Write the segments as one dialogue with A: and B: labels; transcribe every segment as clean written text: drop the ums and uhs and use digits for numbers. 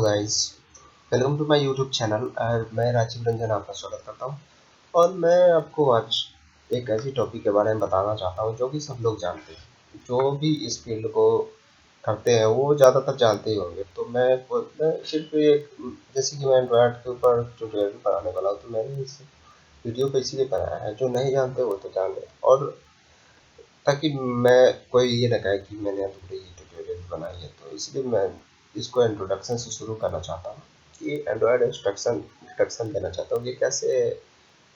A: Guys, welcome to my YouTube channel. मैं राजीव रंजन आपका स्वागत करता हूं और मैं आपको आज एक ऐसी टॉपिक के बारे में बताना चाहता हूं जो कि सब लोग जानते हैं। जो भी इस फील्ड को करते हैं वो ज़्यादातर जानते ही होंगे। तो मैं सिर्फ एक जैसे कि मैं एंड्रॉयड के ऊपर ट्यूटोरियल बनाने वाला हूँ, तो मैंने इस वीडियो को इसीलिए बनाया है। जो नहीं जानते वो तो जान लें, और ताकि मैं कोई ये ना कहे कि मैंने अधूरी ये ट्यूटोरियल बनाई है। तो इसलिए मैं इसको इंट्रोडक्शन से शुरू करना चाहता हूँ कि एंड्रॉयड इंस्ट्रक्शन देना चाहता हूँ, ये कैसे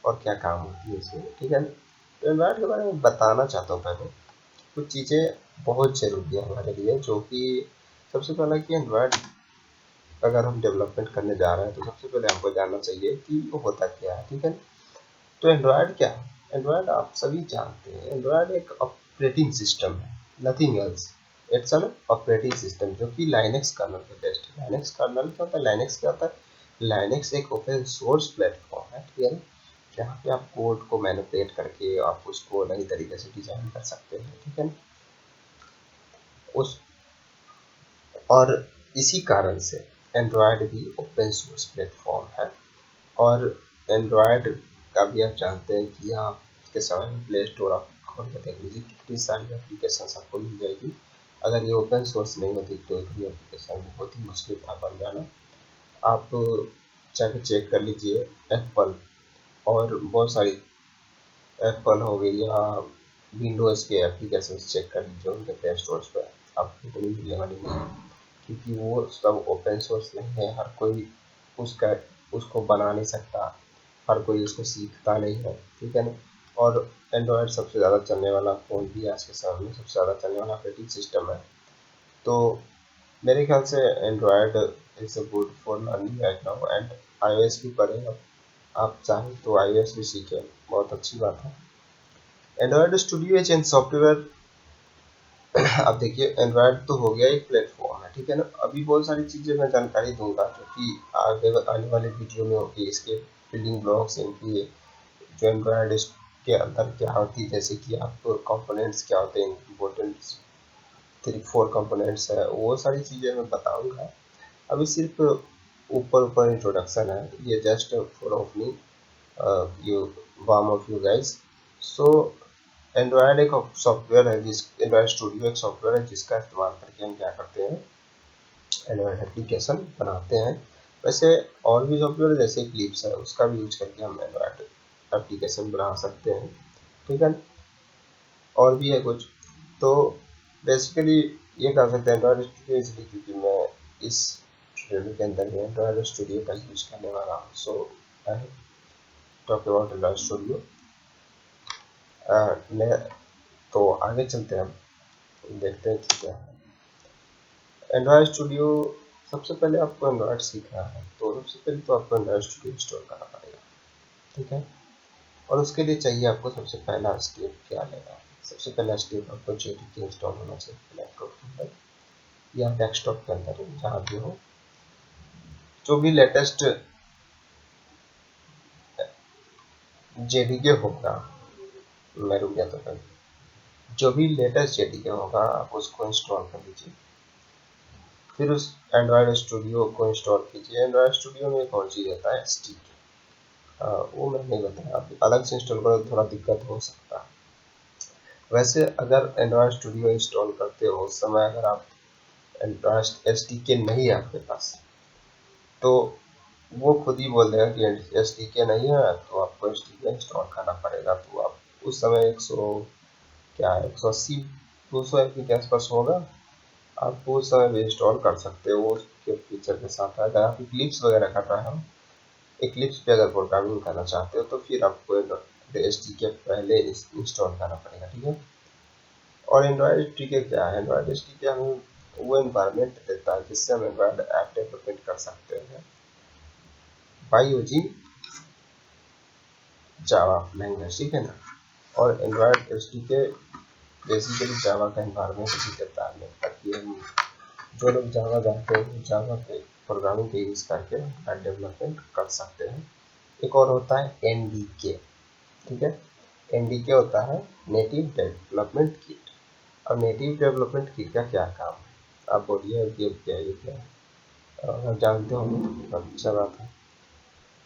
A: और क्या काम होती है इसमें, ठीक है। तो एंड्रॉयड के बारे में बताना चाहता हूँ। पहले कुछ चीज़ें बहुत ज़रूरी है हमारे लिए, जो कि सबसे पहला कि एंड्रॉयड अगर हम डेवलपमेंट करने जा रहे हैं तो सबसे पहले हमको जानना चाहिए कि वो होता क्या है, ठीक है। तो एंड्रॉयड क्या है? एंड्रॉयड आप सभी जानते हैं, एंड्रॉयड एक ऑपरेटिंग सिस्टम है, nothing else. It's an operating system जो कि लाइनेक्स कर्नल पे बेस्ड है। लाइनेक्स कर्नल क्या होता है? लाइनेक्स क्या होता है? लाइनेक्स एक ओपन सोर्स प्लेटफॉर्म है, ठीक है, जहाँ पे आप कोड को मैनिपुलेट करके आप उसको नई तरीके से डिजाइन कर सकते हैं, ठीक है। उस और इसी कारण से एंड्रॉयड भी ओपन सोर्स प्लेटफॉर्म है। और एंड्रॉयड का भी आप जानते हैं कि आप के समय में प्ले स्टोर आप खोल कर देख लीजिए, कितनी सारी एप्लीकेशन आपको मिल जाएगी। अगर ये ओपन सोर्स नहीं होती तो इतनी एप्लीकेशन बहुत ही मुश्किल था बन जाना। आप चाहे चेक कर लीजिए एप्पल, और बहुत सारी एप्पल हो गई या विंडोज़ के एप्लीकेशन चेक कर लीजिए उनके प्ले स्टोर्स पर, आपको इतनी मिलने वाली नहीं है, क्योंकि वो सब ओपन सोर्स नहीं है। हर कोई उसका उसको बना नहीं सकता, हर कोई उसको सीखता नहीं है, ठीक है ना। और एंड्रॉयड सबसे ज़्यादा चलने वाला फ़ोन भी आज के समय में सबसे ज़्यादा चलने वाला ऑपरेटिंग सिस्टम है। तो मेरे ख्याल से Android is a good for learning right now, and iOS भी पढ़ेगा। आप चाहें तो iOS भी सीखें, बहुत अच्छी बात है। एंड्रॉयड स्टूडियो एंड सॉफ्टवेयर अब देखिए, एंड्रॉयड तो हो गया एक प्लेटफॉर्म है, ठीक है ना। अभी बहुत सारी चीज़ें मैं जानकारी दूंगा जो कि आगे आने वाले वीडियो में होगी। इसके बिल्डिंग ब्लॉक्स, इनकी जो एंड्रॉयड के अंदर क्या होती है, जैसे कि आप कंपोनेंट्स क्या होते हैं, इम्पोर्टेंट 3-4 कंपोनेंट्स है, वो सारी चीज़ें मैं बताऊंगा। अभी सिर्फ ऊपर ऊपर इंट्रोडक्शन है, ये just for opening you warm up you guys. So Android एक सॉफ्टवेयर है, जिस एंड्रॉयड स्टूडियो एक सॉफ्टवेयर है जिसका इस्तेमाल करके हम क्या करते हैं, एंड्रॉयड एप्लीकेशन बनाते हैं। वैसे और भी सॉफ्टवेयर जैसे क्लिप्स है, उसका भी यूज करके हम एंड्रॉयड एप्लीकेशन बना सकते हैं, ठीक है। और भी है कुछ, तो बेसिकली ये कर सकते हैं एंड्रॉयड स्टूडियो, इसलिए क्योंकि मैं इस ट्यूटोरियल के अंदर में एंड्रॉयड स्टूडियो का यूज करने वाला हूँ। So I talk about Android Studio. तो आगे चलते हैं, हम देखते हैं कि क्या है एंड्रॉयड स्टूडियो। सबसे पहले आपको एंड्रॉयड सीखना है, तो सबसे पहले तो आपको एंड्रॉयड स्टूडियो इंस्टॉल करना पड़ेगा, ठीक है। और उसके लिए चाहिए आपको सबसे पहला स्टेप क्या लेना है। सबसे पहला स्टेप आपको जेडीके इंस्टॉल होना चाहिए लैपटॉप के अंदर या डेस्कटॉप के अंदर, जहाँ भी हो। जो भी लेटेस्ट जेडीके होगा, मैं रुक गया तो फिर जो भी लेटेस्ट जेडीके होगा आप उसको इंस्टॉल कर लीजिए। फिर उस एंड्रॉयड स्टूडियो को इंस्टॉल कीजिए। एंड्रॉयड स्टूडियो में एक और चीज़ रहता है एसडीके, वो मैं नहीं बताया, आप अलग से इंस्टॉल करो तो थोड़ा दिक्कत हो सकता है। वैसे अगर एंड्रॉयड स्टूडियो इंस्टॉल करते हो उस समय अगर आप एंड्रॉयड एसडीके नहीं है आपके पास, तो वो खुद ही बोल देगा कि एसडीके नहीं है, तो आपको एसडीके इंस्टॉल करना पड़ेगा। तो आप उस समय 100 क्या 180 200 एमबी के आसपास होगा, आप उस समय भी इंस्टॉल कर सकते हो उसके फीचर के साथ। अगर आप क्लिप्स वगैरह कर रहे हो, इक्लिप्स पे अगर प्रोग्रामिंग करना चाहते हो, तो फिर आपको एसडीके पहले इंस्टॉल करना पड़ेगा, ठीक है। और एंड्रॉयड एसडीके क्या है? एंड्रॉयड एसडीके हमें वो एनवायरनमेंट देता है जिससे हम एंड्रॉयड ऐप डेवलपमेंट कर सकते हैं बाय यूजिंग जावा लैंग्वेज, ठीक है ना। और एंड्रॉयड एसडीके बेसिकली जावा का एनवायरनमेंट भी देता है, ताकि हम जो लोग जावा जानते हैं जावा पे प्रोग्रामिंग के यूज़ करके ऐप डेवलपमेंट कर सकते हैं। एक और होता है एनडीके, ठीक है। एनडीके होता है नेटिव डेवलपमेंट किट। अब नेटिव डेवलपमेंट किट का क्या काम है, आप बोलिए कि क्या ये क्या है? जानते होंगे, अच्छा बात है।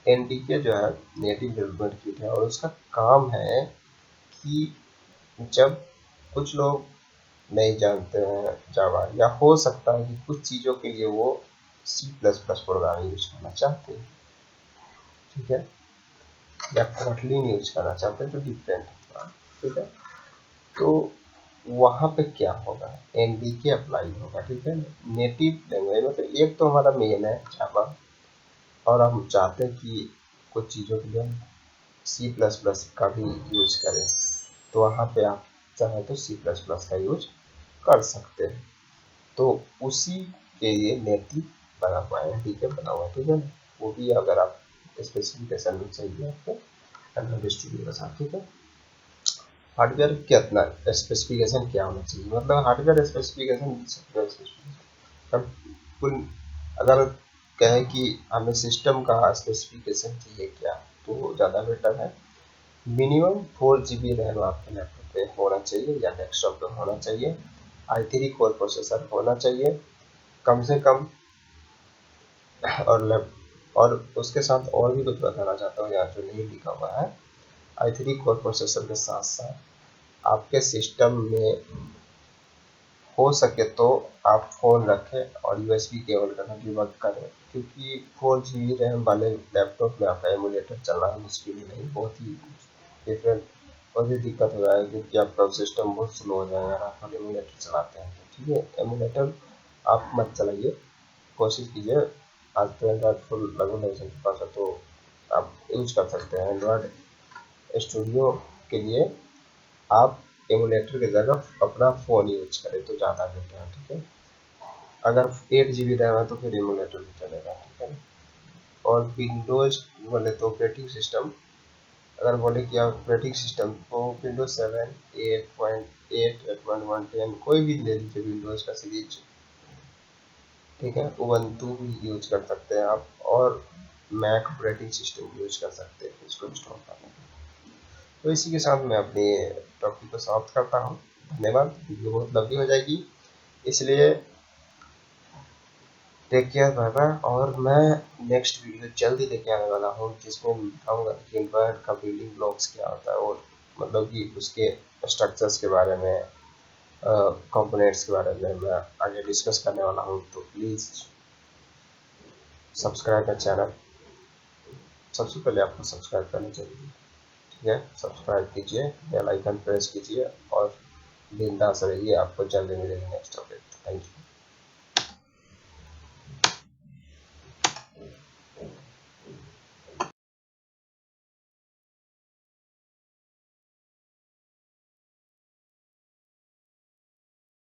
A: एनडीके जो है नेटिव डेवलपमेंट किट है, और उसका काम है कि जब कुछ लोग नहीं जानते हैं जावा, या हो सकता है कि कुछ चीज़ों के लिए वो C plus plus programming use करना चाहते हैं, ठीक है, या कोटलिन यूज करना चाहते हैं, जो डिफरेंट है, ठीक है। तो वहाँ पे क्या होगा, एनडीके अप्लाई होगा, ठीक है। नेटिव लैंग्वेज मतलब एक तो हमारा मेन है जावा, और हम चाहते हैं कि कुछ चीज़ों के लिए हम सी प्लस प्लस का भी यूज करें, तो वहाँ पे आप चाहें तो सी प्लस प्लस का यूज कर सकते हैं। तो उसी के लिए नेटिव बना हुआ है, ठीक है, बना हुआ है, ठीक है। वो भी अगर आप स्पेसिफिकेशन में चाहिए आपको एंड्रॉइड स्टूडियो के साथ, ठीक है। हार्डवेयर कितना स्पेसिफिकेशन क्या होना चाहिए, मतलब हार्डवेयर स्पेसिफिकेशन, सॉफ्टवेयर स्पेसिफिकेशन। अब कुल अगर कहें कि हमें सिस्टम का स्पेसिफिकेशन चाहिए क्या, तो ज़्यादा बेटर है मिनिमम 4 GB रैम आपके लैपटॉप पे होना चाहिए या डेस्कटॉप पे होना चाहिए। i3 कोर प्रोसेसर होना चाहिए कम से कम। और लैप और उसके साथ और भी कुछ बताना चाहता हूँ यहाँ जो नहीं लिखा हुआ है। i3 कोर प्रोसेसर के साथ साथ आपके सिस्टम में हो सके तो आप फ़ोन रखें और यूएसबी केबल का डिबग करें, क्योंकि 4 GB रैम वाले लैपटॉप में आपका एमुलेटर चलना मुश्किल ही नहीं, बहुत ही डिफरेंट, बहुत ही दिक्कत हो जाएगी, क्योंकि आपका सिस्टम बहुत स्लो हो जाएगा अगर आप एमुलेटर चलाते हैं तो, ठीक है। एमुलेटर आप मत चलाइए, कोशिश कीजिए। आज तो एंड्रॉइड फुल लगभग वर्जन के पास है, तो आप यूज कर सकते हैं एंड्रॉइड स्टूडियो के लिए। आप एमुलेटर की जगह अपना फ़ोन यूज करें तो ज़्यादा बेटर है, ठीक है। अगर 8 GB रैम है तो फिर एमुलेटर भी चलेगा, ठीक है। और विंडोज़ बोले तो ऑपरेटिंग सिस्टम, अगर बोले कि ऑपरेटिंग सिस्टम तो विंडोज 7, 8.8, 8.1, कोई भी ले लीजिए विंडोज़ का सीरीज, ठीक है। उबंटू भी यूज कर सकते हैं आप, और मैक ऑपरेटिंग सिस्टम यूज कर सकते हैं इसको इंस्टॉल करने के लिए। तो इसी के साथ मैं अपनी टॉपिक को समाप्त करता हूँ। धन्यवाद। वीडियो बहुत लंबी हो जाएगी, इसलिए टेक केयर, बाय बाय। और मैं नेक्स्ट वीडियो जल्दी लेके आने वाला हूँ, जिसमें मैं बताऊँगा कि एंड्रॉयड का बिल्डिंग ब्लॉक्स क्या होता है, और मतलब कि उसके स्ट्रक्चर्स के बारे में, कंपोनेंट्स के बारे में मैं आगे डिस्कस करने वाला हूँ। तो प्लीज़ सब्सक्राइब माई चैनल। सबसे पहले आपको सब्सक्राइब करना चाहिए, ठीक है। सब्सक्राइब कीजिए, बेल आइकन प्रेस कीजिए, और बिंदास रहिए, आपको जल्दी मिलेगी नेक्स्ट अपडेट। Thank you.